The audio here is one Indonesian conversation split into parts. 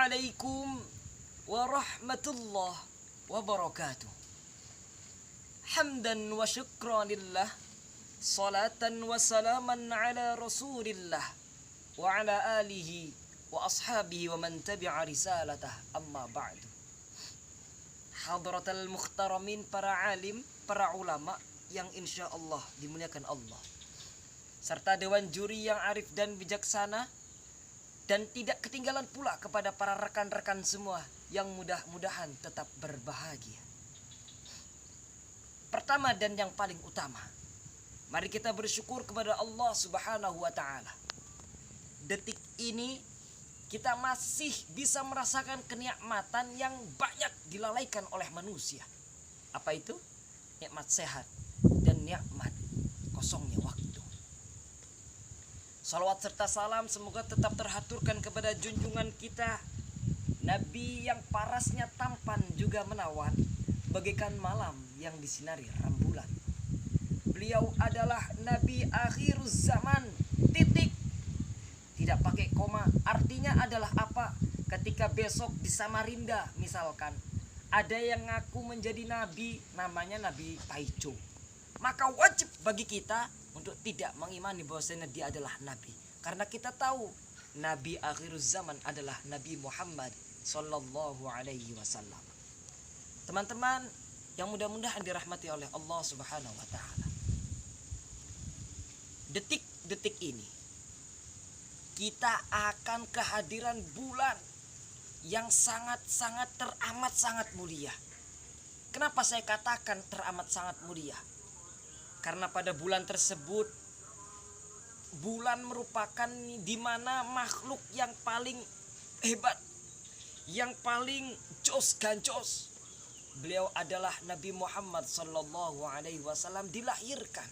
Assalamualaikum warahmatullahi wabarakatuh. Hamdan wa syukran lillah, salatan wa salaman ala rasulillah, wa ala alihi wa ashabihi wa man tabi'a risalatah, amma ba'du. Hadratal mukhtaramin, para alim, para ulama yang insya Allah dimuliakan Allah, serta dewan juri yang arif dan bijaksana, dan tidak ketinggalan pula kepada para rekan-rekan semua yang mudah-mudahan tetap berbahagia. Pertama dan yang paling utama, mari kita bersyukur kepada Allah Subhanahu wa ta'ala. Detik ini kita masih bisa merasakan kenikmatan yang banyak dilalaikan oleh manusia. Apa itu? Nikmat sehat dan nikmat kosongnya waktu. Salawat serta salam semoga tetap terhaturkan kepada junjungan kita, Nabi yang parasnya tampan juga menawan, bagaikan malam yang disinari rembulan. Beliau adalah Nabi akhiruz zaman, titik. Tidak pakai koma. Artinya adalah apa? Ketika besok di Samarinda misalkan ada yang ngaku menjadi nabi, namanya Nabi Taijo, maka wajib bagi kita untuk tidak mengimani bahwasanya dia adalah nabi, karena kita tahu Nabi akhiruz zaman adalah Nabi Muhammad sallallahu alaihi wasallam. Teman-teman yang mudah-mudahan dirahmati oleh Allah Subhanahu wa taala. Detik-detik ini kita akan kehadiran bulan yang sangat-sangat teramat sangat mulia. Kenapa saya katakan teramat sangat mulia? Karena pada bulan tersebut, bulan merupakan di mana makhluk yang paling hebat, yang paling jos gancos, beliau adalah Nabi Muhammad sallallahu alaihi wasallam dilahirkan.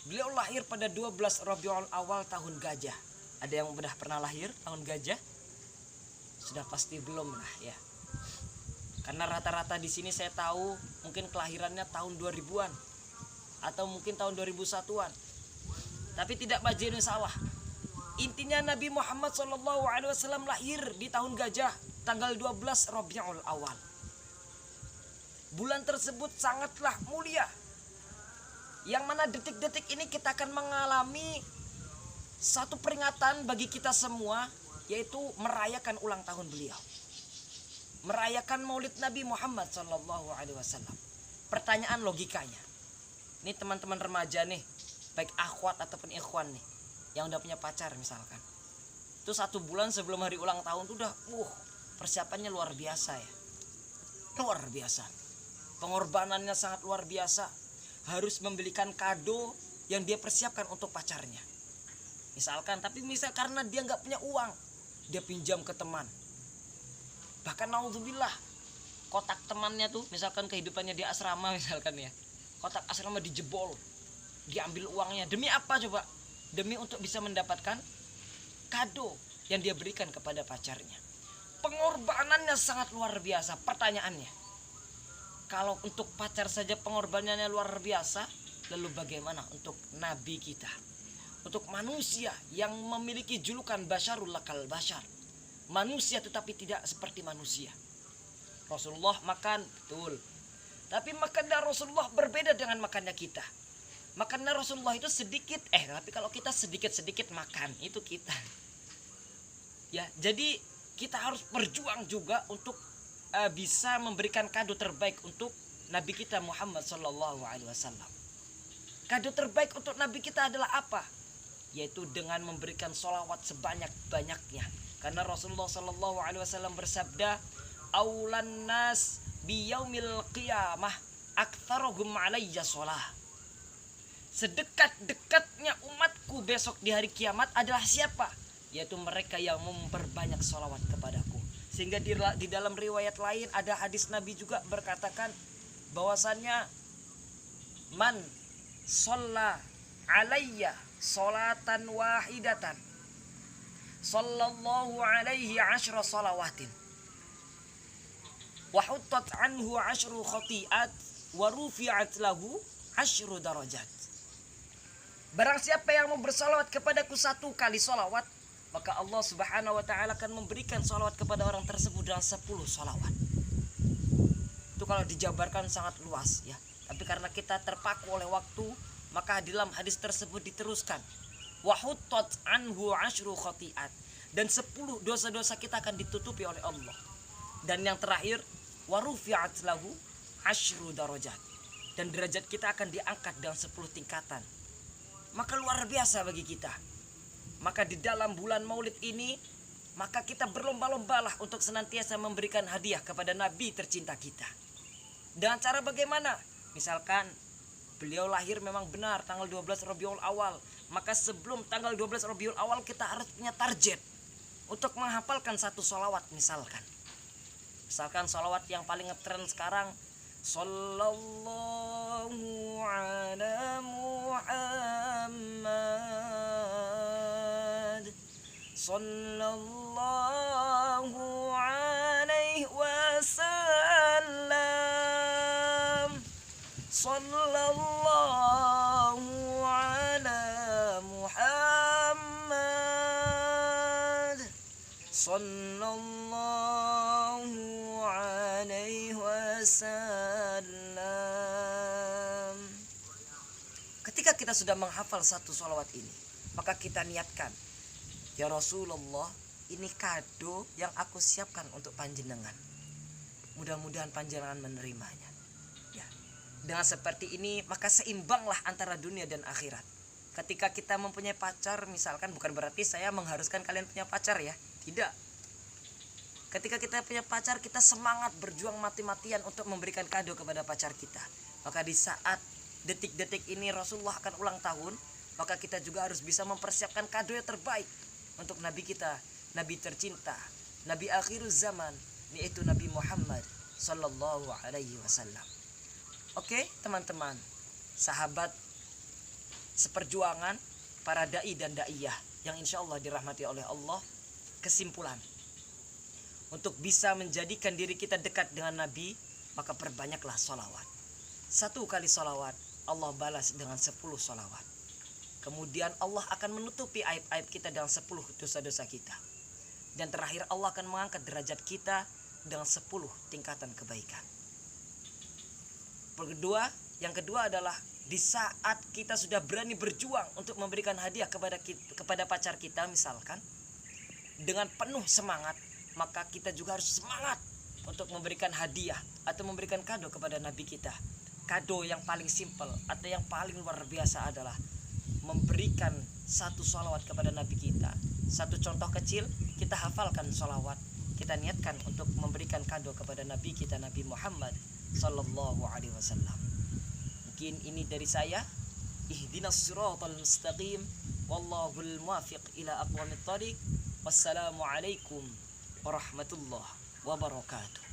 Beliau lahir pada 12 Rabiul Awal tahun gajah. Ada yang sudah pernah lahir tahun gajah? Sudah pasti belum lah ya. Karena rata-rata di sini saya tahu mungkin kelahirannya tahun 2000-an atau mungkin tahun 2001-an. Tapi tidak bajingan salah. Intinya Nabi Muhammad SAW lahir di tahun gajah tanggal 12 Rabiul Awal. Bulan tersebut sangatlah mulia, yang mana detik-detik ini kita akan mengalami satu peringatan bagi kita semua, yaitu merayakan ulang tahun beliau, merayakan maulid Nabi Muhammad SAW. Pertanyaan logikanya, ini teman-teman remaja nih, baik akhwat ataupun ikhwan nih, yang udah punya pacar misalkan, itu 1 bulan sebelum hari ulang tahun tuh udah persiapannya luar biasa ya. Luar biasa, pengorbanannya sangat luar biasa. Harus membelikan kado yang dia persiapkan untuk pacarnya misalkan, tapi misal karena dia nggak punya uang, dia pinjam ke teman. Bahkan naudzubillah, kotak temannya tuh misalkan kehidupannya di asrama misalkan ya, kotak asrama dijebol, diambil uangnya. Demi apa coba? Demi untuk bisa mendapatkan kado yang dia berikan kepada pacarnya. Pengorbanannya sangat luar biasa. Pertanyaannya, kalau untuk pacar saja pengorbanannya luar biasa, lalu bagaimana untuk nabi kita, untuk manusia yang memiliki julukan basyarul lakal basyar, manusia tetapi tidak seperti manusia. Rasulullah makan, betul, tapi makannya Rasulullah berbeda dengan makannya kita. Makannya Rasulullah itu sedikit, tapi kalau kita sedikit-sedikit makan, itu kita. Ya, jadi kita harus berjuang juga untuk bisa memberikan kado terbaik untuk Nabi kita Muhammad sallallahu alaihi wasallam. Kado terbaik untuk Nabi kita adalah apa? Yaitu dengan memberikan sholawat sebanyak-banyaknya. Karena Rasulullah sallallahu alaihi wasallam bersabda, "Aulan nas biyaumil qiyamah aktsaruhum alayya shalah." Sedekat-dekatnya umatku besok di hari kiamat adalah siapa? Yaitu mereka yang memperbanyak sholawat kepadaku. Sehingga di dalam riwayat lain ada hadis Nabi juga berkatakan bahwasannya man shalla alayya sholatan wahidatan sallallahu alaihi 10 shalawatin wa huttat anhu 10 khati'at wa rufi'at lahu 10 darajat. Barang siapa yang mau bersolawat kepadaku 1 kali solawat, maka Allah Subhanahu wa taala akan memberikan sholawat kepada orang tersebut dengan 10 sholawat. Itu kalau dijabarkan sangat luas ya. Tapi karena kita terpaku oleh waktu, maka di dalam hadis tersebut diteruskan, wa huttat anhu 10 khati'at, dan 10 dosa-dosa kita akan ditutupi oleh Allah. Dan yang terakhir, wa rufi'at lahu 10 darajat, dan derajat kita akan diangkat dengan 10 tingkatan. Maka luar biasa bagi kita. Maka di dalam bulan Maulid ini, maka kita berlomba-lombalah untuk senantiasa memberikan hadiah kepada Nabi tercinta kita. Dengan cara bagaimana? Misalkan beliau lahir memang benar tanggal 12 Rabiul Awal, maka sebelum tanggal 12 Rabiul Awal kita harus punya target untuk menghafalkan satu sholawat. Misalkan sholawat yang paling ngetren sekarang, Sallallahu ala Muhammad, Sallallahu alaihi wasallam, Sallallahu ala Muhammad, Sallallahu alaihi wasallam. Ketika kita sudah menghafal satu sholawat ini, maka kita niatkan, ya Rasulullah, ini kado yang aku siapkan untuk panjenengan. Mudah-mudahan panjenengan menerimanya. Ya. Dengan seperti ini, maka seimbanglah antara dunia dan akhirat. Ketika kita mempunyai pacar, misalkan, bukan berarti saya mengharuskan kalian punya pacar ya. Tidak. Ketika kita punya pacar, kita semangat berjuang mati-matian untuk memberikan kado kepada pacar kita. Maka di saat detik-detik ini Rasulullah akan ulang tahun, maka kita juga harus bisa mempersiapkan kado yang terbaik untuk Nabi kita, Nabi tercinta, Nabi akhir zaman, yaitu Nabi Muhammad Sallallahu alaihi wasallam. Oke teman-teman, sahabat seperjuangan, para da'i dan da'iyah yang insya Allah dirahmati oleh Allah. Kesimpulan, untuk bisa menjadikan diri kita dekat dengan Nabi, maka perbanyaklah sholawat. 1 kali sholawat, Allah balas dengan 10 sholawat. Kemudian Allah akan menutupi aib-aib kita dengan 10 dosa-dosa kita. Dan terakhir Allah akan mengangkat derajat kita dengan 10 tingkatan kebaikan. Yang kedua adalah di saat kita sudah berani berjuang untuk memberikan hadiah kepada pacar kita misalkan, dengan penuh semangat, maka kita juga harus semangat untuk memberikan hadiah atau memberikan kado kepada Nabi kita. Kado yang paling simpel atau yang paling luar biasa adalah memberikan 1 sholawat kepada Nabi kita. 1 contoh kecil, kita hafalkan sholawat, kita niatkan untuk memberikan kado kepada Nabi kita, Nabi Muhammad Sallallahu alaihi wasallam. Mungkin ini dari saya. Ihdinas siratal mustaqim, wallahul muwaffiq ila aqwamit thariq. Wassalamualaikum warahmatullahi wabarakatuh.